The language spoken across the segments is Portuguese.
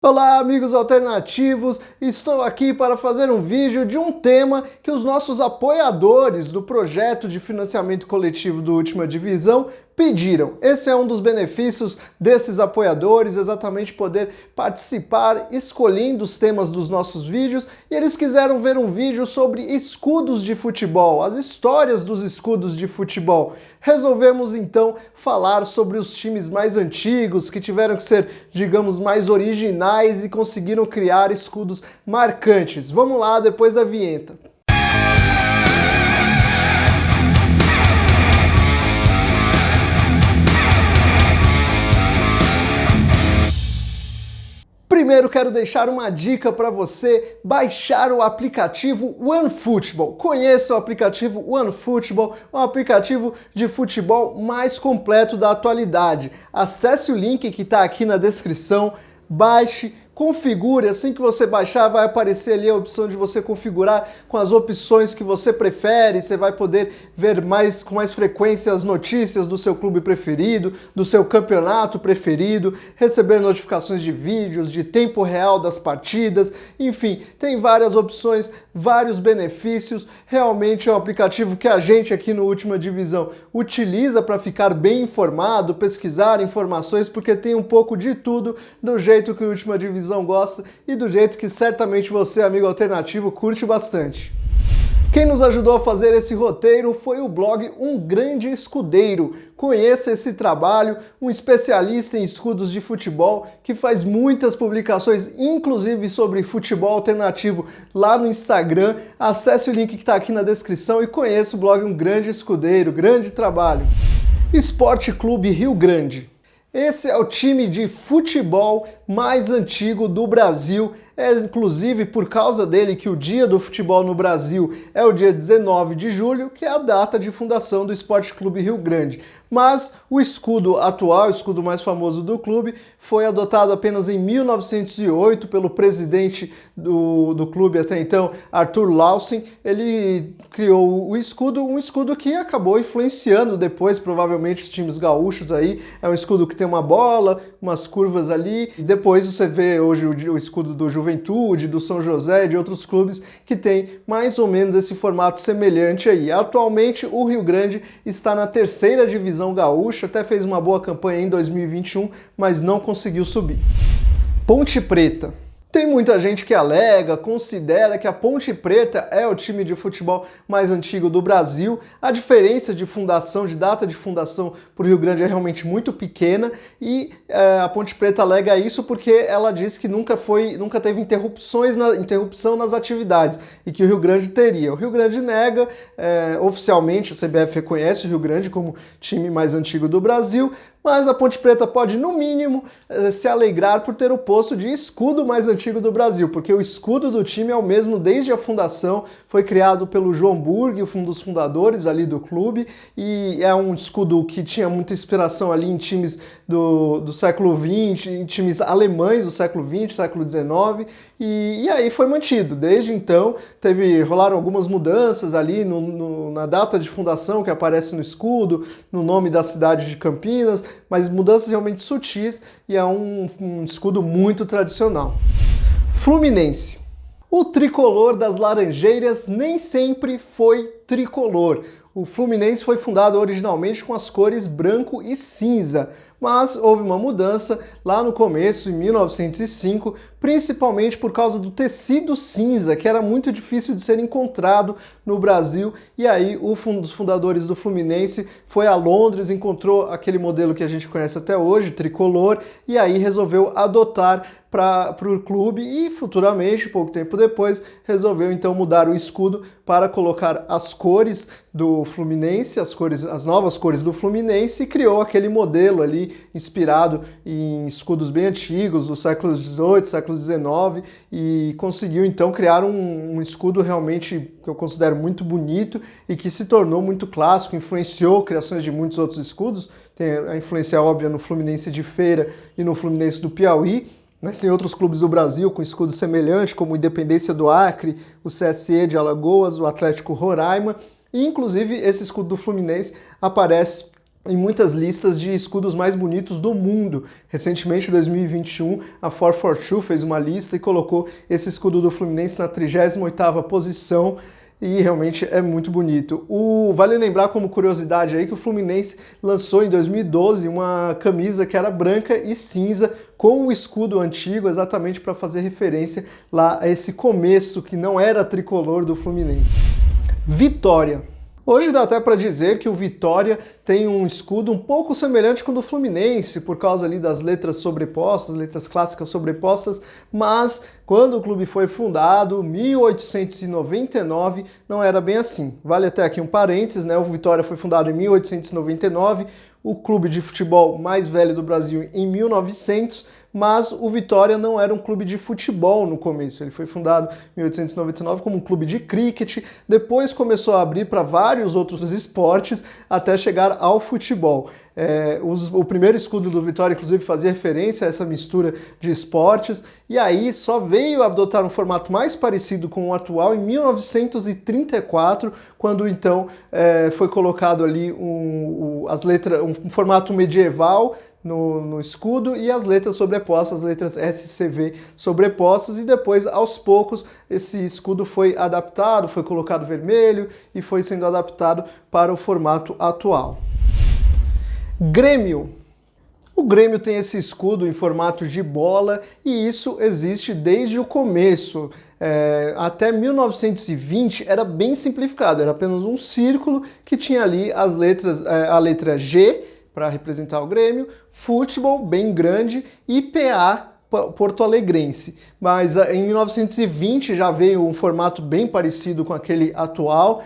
Olá, amigos alternativos! Estou aqui para fazer um vídeo de um tema que os nossos apoiadores do projeto de financiamento coletivo do Última Divisão pediram. Esse é um dos benefícios desses apoiadores, exatamente poder participar escolhendo os temas dos nossos vídeos, e eles quiseram ver um vídeo sobre escudos de futebol, as histórias dos escudos de futebol. Resolvemos então falar sobre os times mais antigos, que tiveram que ser, digamos, mais originais e conseguiram criar escudos marcantes. Vamos lá, depois da vinheta. Primeiro quero deixar uma dica para você baixar o aplicativo OneFootball. Conheça o aplicativo OneFootball, um aplicativo de futebol mais completo da atualidade. Acesse o link que está aqui na descrição, baixe, configure, assim que você baixar vai aparecer ali a opção de você configurar com as opções que você prefere, você vai poder ver com mais frequência as notícias do seu clube preferido, do seu campeonato preferido, receber notificações de vídeos, de tempo real das partidas, enfim, tem várias opções, vários benefícios, realmente é um aplicativo que a gente aqui no Última Divisão utiliza para ficar bem informado, pesquisar informações, porque tem um pouco de tudo do jeito que o Última Divisão gosta e do jeito que certamente você, amigo alternativo, curte bastante. Quem nos ajudou a fazer esse roteiro foi o blog Um Grande Escudeiro. Conheça esse trabalho, um especialista em escudos de futebol que faz muitas publicações, inclusive sobre futebol alternativo, lá no Instagram. Acesse o link que está aqui na descrição e conheça o blog Um Grande Escudeiro. Grande trabalho. Esporte Clube Rio Grande. Esse é o time de futebol mais antigo do Brasil. É inclusive por causa dele que o dia do futebol no Brasil é o dia 19 de julho, que é a data de fundação do Esporte Clube Rio Grande. Mas o escudo atual, o escudo mais famoso do clube, foi adotado apenas em 1908 pelo presidente do clube até então, Arthur Lawson. Ele criou o escudo, um escudo que acabou influenciando depois, provavelmente, os times gaúchos aí. É um escudo que tem uma bola, umas curvas ali. E depois você vê hoje o escudo do Juventude, do São José e de outros clubes que tem mais ou menos esse formato semelhante aí. Atualmente o Rio Grande está na terceira divisão gaúcha, até fez uma boa campanha em 2021, mas não conseguiu subir. Ponte Preta. Tem muita gente que alega, considera que a Ponte Preta é o time de futebol mais antigo do Brasil. A diferença de fundação, de data de fundação para o Rio Grande é realmente muito pequena e a Ponte Preta alega isso porque ela diz que nunca teve interrupção nas atividades e que o Rio Grande teria. O Rio Grande nega, oficialmente a CBF reconhece o Rio Grande como time mais antigo do Brasil, mas a Ponte Preta pode, no mínimo, se alegrar por ter o posto de escudo mais antigo do Brasil, porque o escudo do time é o mesmo desde a fundação, foi criado pelo João Burg, um dos fundadores ali do clube, e é um escudo que tinha muita inspiração ali em times do século XX, em times alemães do século XX, século XIX, e aí foi mantido. Desde então, rolaram algumas mudanças ali na data de fundação que aparece no escudo, no nome da cidade de Campinas, mas mudanças realmente sutis e é um escudo muito tradicional. Fluminense. O tricolor das Laranjeiras nem sempre foi tricolor. O Fluminense foi fundado originalmente com as cores branco e cinza, mas houve uma mudança lá no começo, em 1905, principalmente por causa do tecido cinza, que era muito difícil de ser encontrado no Brasil, e aí um dos fundadores do Fluminense foi a Londres, encontrou aquele modelo que a gente conhece até hoje, tricolor, e aí resolveu adotar para o clube e futuramente, pouco tempo depois, resolveu então mudar o escudo para colocar as cores do Fluminense, as novas cores do Fluminense, e criou aquele modelo ali inspirado em escudos bem antigos do século XVIII, século XIX, e conseguiu então criar um escudo realmente que eu considero muito bonito e que se tornou muito clássico, influenciou criações de muitos outros escudos. Tem a influência óbvia no Fluminense de Feira e no Fluminense do Piauí, mas tem outros clubes do Brasil com escudo semelhante, como o Independência do Acre, o CSE de Alagoas, o Atlético Roraima, e inclusive esse escudo do Fluminense aparece em muitas listas de escudos mais bonitos do mundo. Recentemente, em 2021, a 442 fez uma lista e colocou esse escudo do Fluminense na 38ª posição, e realmente é muito bonito. Vale lembrar como curiosidade aí que o Fluminense lançou em 2012 uma camisa que era branca e cinza com o escudo antigo, exatamente para fazer referência lá a esse começo que não era tricolor do Fluminense. Vitória. Hoje dá até para dizer que o Vitória tem um escudo um pouco semelhante com o do Fluminense, por causa ali das letras sobrepostas, letras clássicas sobrepostas, mas quando o clube foi fundado, 1899, não era bem assim. Vale até aqui um parênteses, né? O Vitória foi fundado em 1899, o clube de futebol mais velho do Brasil em 1900, mas o Vitória não era um clube de futebol no começo. Ele foi fundado em 1899 como um clube de cricket, depois começou a abrir para vários outros esportes até chegar ao futebol. O primeiro escudo do Vitória, inclusive, fazia referência a essa mistura de esportes, e aí só veio a adotar um formato mais parecido com o atual em 1934, quando então foi colocado ali um formato medieval no escudo e as letras sobrepostas, as letras SCV sobrepostas, e depois, aos poucos, esse escudo foi adaptado, foi colocado vermelho e foi sendo adaptado para o formato atual. Grêmio. O Grêmio tem esse escudo em formato de bola e isso existe desde o começo. Até 1920 era bem simplificado, era apenas um círculo que tinha ali as letras, a letra G para representar o Grêmio, futebol bem grande e PA Porto Alegrense. Mas em 1920 já veio um formato bem parecido com aquele atual,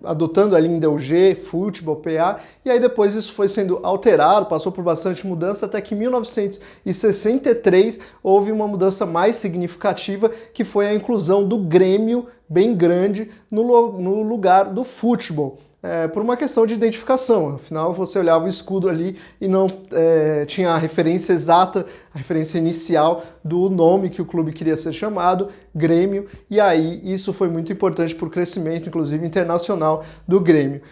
adotando ali ainda o G, futebol, PA, e aí depois isso foi sendo alterado, passou por bastante mudança, até que em 1963 houve uma mudança mais significativa, que foi a inclusão do Grêmio bem grande no lugar do futebol. Por uma questão de identificação, afinal você olhava o escudo ali e não tinha a referência exata, a referência inicial do nome que o clube queria ser chamado, Grêmio, e aí isso foi muito importante para o crescimento, inclusive internacional, do Grêmio.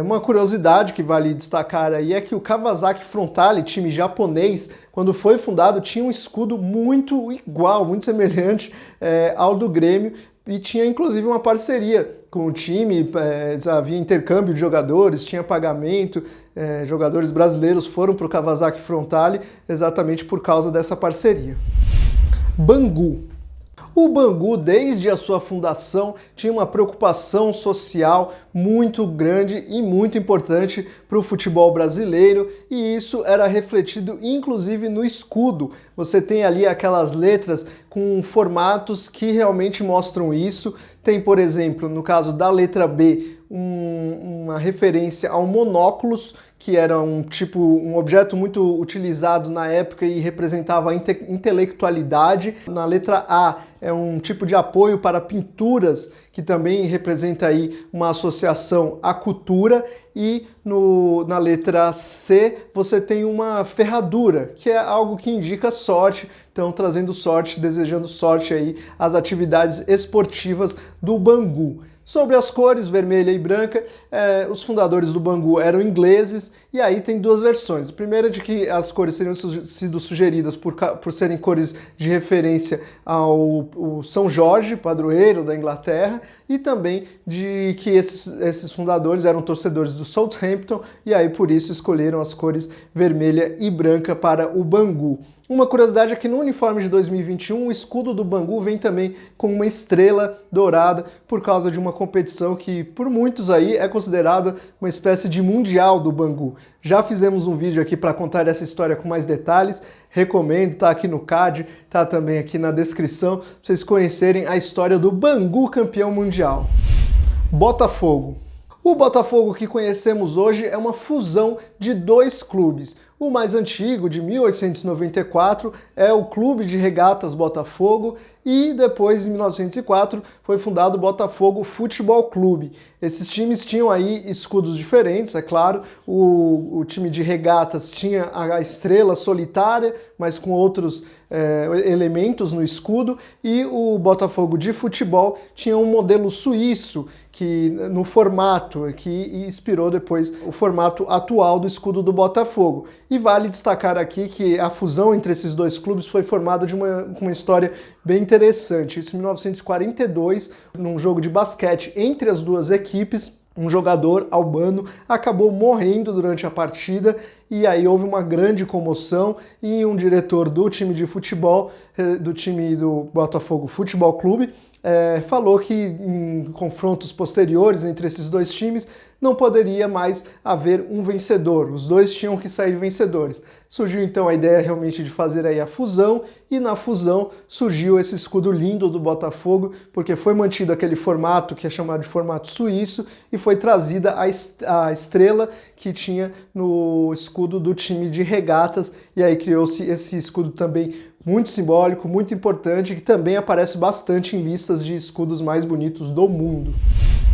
Uma curiosidade que vale destacar aí é que o Kawasaki Frontale, time japonês, quando foi fundado tinha um escudo muito igual, muito semelhante ao do Grêmio, e tinha inclusive uma parceria com o time, havia intercâmbio de jogadores, tinha pagamento, jogadores brasileiros foram para o Kawasaki Frontale exatamente por causa dessa parceria. Bangu. O Bangu, desde a sua fundação, tinha uma preocupação social muito grande e muito importante para o futebol brasileiro, e isso era refletido inclusive no escudo. Você tem ali aquelas letras com formatos que realmente mostram isso. Tem, por exemplo, no caso da letra B, uma referência ao monóculos, que era um objeto muito utilizado na época e representava a intelectualidade. Na letra A é um tipo de apoio para pinturas, que também representa aí uma associação à cultura, e na letra C você tem uma ferradura, que é algo que indica sorte, então trazendo sorte, desejando sorte aí às atividades esportivas do Bangu. Sobre as cores, vermelha e branca, os fundadores do Bangu eram ingleses, e aí tem duas versões. A primeira é de que as cores teriam sido sugeridas por serem cores de referência ao São Jorge, padroeiro da Inglaterra, e também de que esses fundadores eram torcedores do Southampton, e aí por isso escolheram as cores vermelha e branca para o Bangu. Uma curiosidade é que no uniforme de 2021 o escudo do Bangu vem também com uma estrela dourada por causa de uma competição que por muitos aí é considerada uma espécie de mundial do Bangu. Já fizemos um vídeo aqui para contar essa história com mais detalhes, recomendo, tá aqui no card, tá também aqui na descrição, para vocês conhecerem a história do Bangu campeão mundial. Botafogo. O Botafogo que conhecemos hoje é uma fusão de dois clubes. O mais antigo, de 1894, é o Clube de Regatas Botafogo, e depois, em 1904, foi fundado o Botafogo Futebol Clube. Esses times tinham aí escudos diferentes, é claro. O time de regatas tinha a estrela solitária, mas com outros elementos no escudo, e o Botafogo de futebol tinha um modelo suíço, que no formato que inspirou depois o formato atual do escudo do Botafogo. E vale destacar aqui que a fusão entre esses dois clubes foi formada de uma história bem interessante. Isso em 1942, num jogo de basquete entre as duas equipes, um jogador albano acabou morrendo durante a partida e aí houve uma grande comoção e um diretor do time de futebol, do time do Botafogo Futebol Clube, falou que em confrontos posteriores entre esses dois times não poderia mais haver um vencedor, os dois tinham que sair vencedores. Surgiu então a ideia realmente de fazer aí a fusão, e na fusão surgiu esse escudo lindo do Botafogo, porque foi mantido aquele formato que é chamado de formato suíço e foi trazida a estrela que tinha no escudo do time de regatas, e aí criou-se esse escudo também muito simbólico, muito importante, que também aparece bastante em listas de escudos mais bonitos do mundo.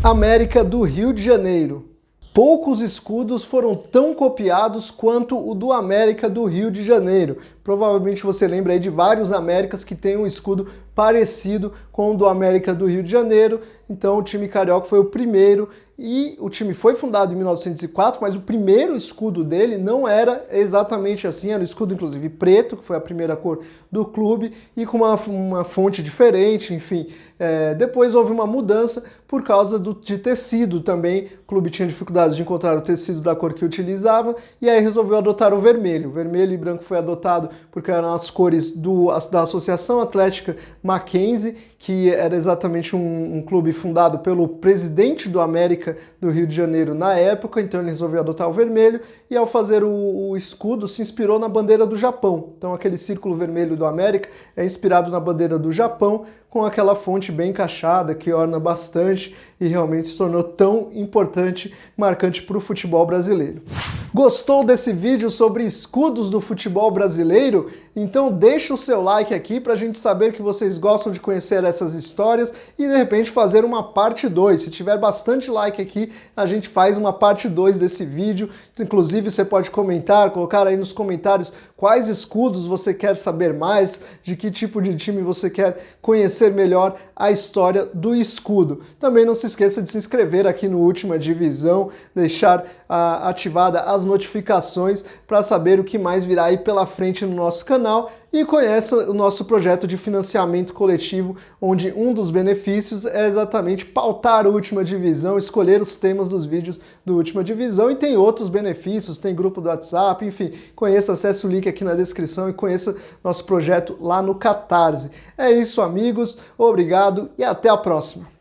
América do Rio de Janeiro. Poucos escudos foram tão copiados quanto o do América do Rio de Janeiro. Provavelmente você lembra aí de vários Américas que têm um escudo parecido com o do América do Rio de Janeiro. Então o time carioca foi o primeiro, e o time foi fundado em 1904, mas o primeiro escudo dele não era exatamente assim, era um escudo inclusive preto, que foi a primeira cor do clube, e com uma fonte diferente, enfim. Depois houve uma mudança por causa de tecido também, o clube tinha dificuldades de encontrar o tecido da cor que utilizava, e aí resolveu adotar o vermelho. O vermelho e branco foi adotado porque eram as cores da Associação Atlética Mackenzie, que era exatamente um clube fundado pelo presidente do América do Rio de Janeiro na época, então ele resolveu adotar o vermelho, e ao fazer o escudo se inspirou na bandeira do Japão. Então aquele círculo vermelho do América é inspirado na bandeira do Japão, com aquela fonte bem encaixada que orna bastante e realmente se tornou tão importante, marcante para o futebol brasileiro. Gostou desse vídeo sobre escudos do futebol brasileiro? Então deixa o seu like aqui para a gente saber que vocês gostam de conhecer essas histórias e de repente fazer uma parte 2. Se tiver bastante like aqui, a gente faz uma parte 2 desse vídeo. Inclusive você pode comentar, colocar aí nos comentários quais escudos você quer saber mais, de que tipo de time você quer conhecer melhor a história do escudo. Também não se esqueça de se inscrever aqui no Última Divisão, deixar ativada as notificações para saber o que mais virá aí pela frente no nosso canal, e conheça o nosso projeto de financiamento coletivo, onde um dos benefícios é exatamente pautar a Última Divisão, escolher os temas dos vídeos do Última Divisão, e tem outros benefícios, tem grupo do WhatsApp, enfim, conheça, acesse o link aqui na descrição e conheça nosso projeto lá no Catarse. É isso, amigos, obrigado e até a próxima!